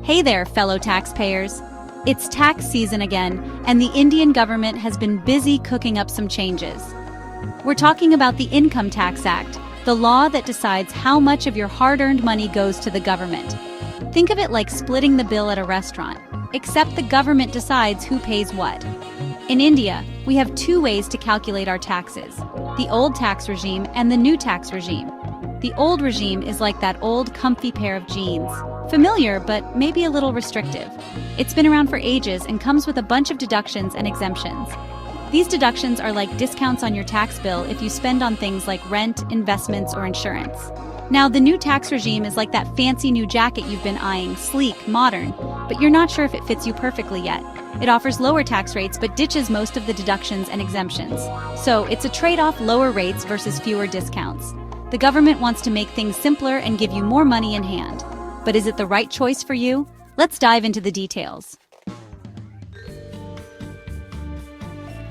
Hey there, fellow taxpayers. It's tax season again, and the Indian government has been busy cooking up some changes. We're talking about the Income Tax Act, the law that decides how much of your hard-earned money goes to the government. Think of it like splitting the bill at a restaurant, except the government decides who pays what. In India, we have two ways to calculate our taxes: the old tax regime and the new tax regime. The old regime is like that old comfy pair of jeans. Familiar, but maybe a little restrictive. It's been around for ages and comes with a bunch of deductions and exemptions. These deductions are like discounts on your tax bill if you spend on things like rent, investments, or insurance. Now, the new tax regime is like that fancy new jacket you've been eyeing, sleek, modern, but you're not sure if it fits you perfectly yet. It offers lower tax rates but ditches most of the deductions and exemptions. So it's a trade-off: lower rates versus fewer discounts. The government wants to make things simpler and give you more money in hand. But is it the right choice for you? Let's dive into the details.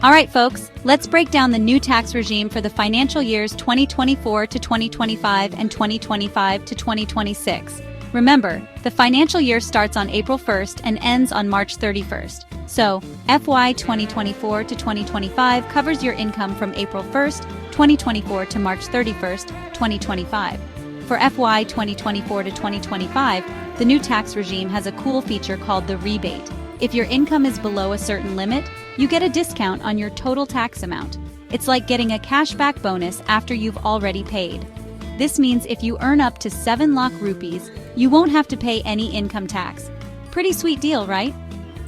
All right, folks, let's break down the new tax regime for the financial years 2024 to 2025 and 2025 to 2026. Remember, the financial year starts on April 1st and ends on March 31st. So, FY 2024 to 2025 covers your income from April 1st, 2024 to March 31st, 2025. For FY 2024 to 2025, the new tax regime has a cool feature called the rebate. If your income is below a certain limit, you get a discount on your total tax amount. It's like getting a cashback bonus after you've already paid. This means if you earn up to 7 lakh rupees, you won't have to pay any income tax. Pretty sweet deal, right?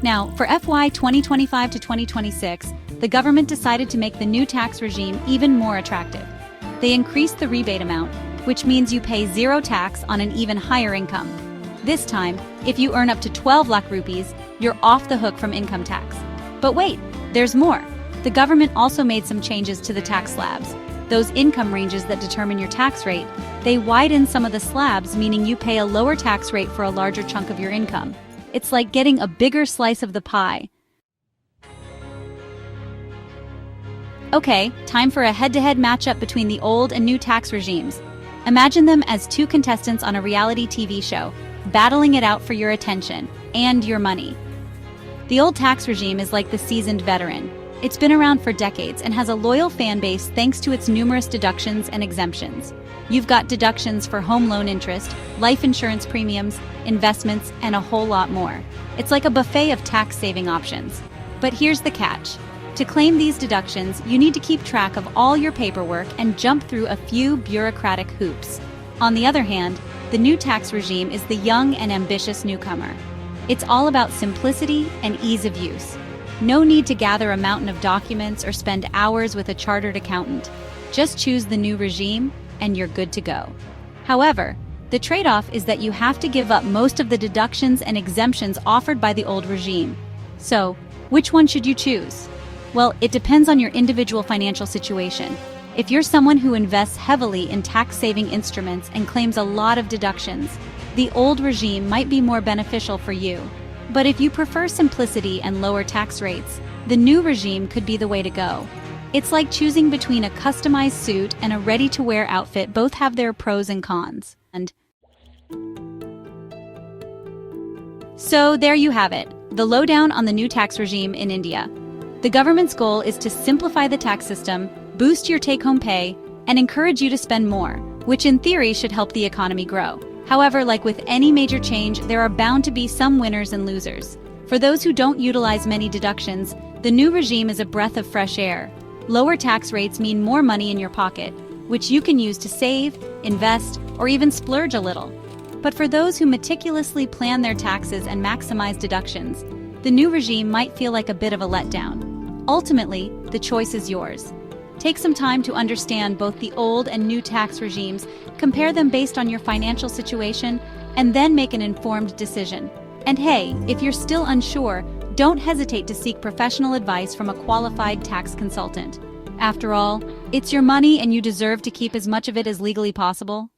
Now, for FY 2025 to 2026, the government decided to make the new tax regime even more attractive. They increased the rebate amount, which means you pay zero tax on an even higher income. This time, if you earn up to 12 lakh rupees, you're off the hook from income tax. But wait, there's more. The government also made some changes to the tax slabs. Those income ranges that determine your tax rate, they widen some of the slabs, meaning you pay a lower tax rate for a larger chunk of your income. It's like getting a bigger slice of the pie. Okay, time for a head-to-head matchup between the old and new tax regimes. Imagine them as two contestants on a reality TV show, battling it out for your attention and your money. The old tax regime is like the seasoned veteran. It's been around for decades and has a loyal fan base thanks to its numerous deductions and exemptions. You've got deductions for home loan interest, life insurance premiums, investments, and a whole lot more. It's like a buffet of tax-saving options. But here's the catch. To claim these deductions, you need to keep track of all your paperwork and jump through a few bureaucratic hoops. On the other hand, the new tax regime is the young and ambitious newcomer. It's all about simplicity and ease of use. No need to gather a mountain of documents or spend hours with a chartered accountant. Just choose the new regime, and you're good to go. However, the trade-off is that you have to give up most of the deductions and exemptions offered by the old regime. So, which one should you choose? Well, it depends on your individual financial situation. If you're someone who invests heavily in tax-saving instruments and claims a lot of deductions, the old regime might be more beneficial for you. But if you prefer simplicity and lower tax rates, the new regime could be the way to go. It's like choosing between a customized suit and a ready-to-wear outfit. Both have their pros and cons. So there you have it, the lowdown on the new tax regime in India. The government's goal is to simplify the tax system, boost your take-home pay, and encourage you to spend more, which in theory should help the economy grow. However, like with any major change, there are bound to be some winners and losers. For those who don't utilize many deductions, the new regime is a breath of fresh air. Lower tax rates mean more money in your pocket, which you can use to save, invest, or even splurge a little. But for those who meticulously plan their taxes and maximize deductions, the new regime might feel like a bit of a letdown. Ultimately, the choice is yours. Take some time to understand both the old and new tax regimes, compare them based on your financial situation, and then make an informed decision. And hey, if you're still unsure, don't hesitate to seek professional advice from a qualified tax consultant. After all, it's your money and you deserve to keep as much of it as legally possible.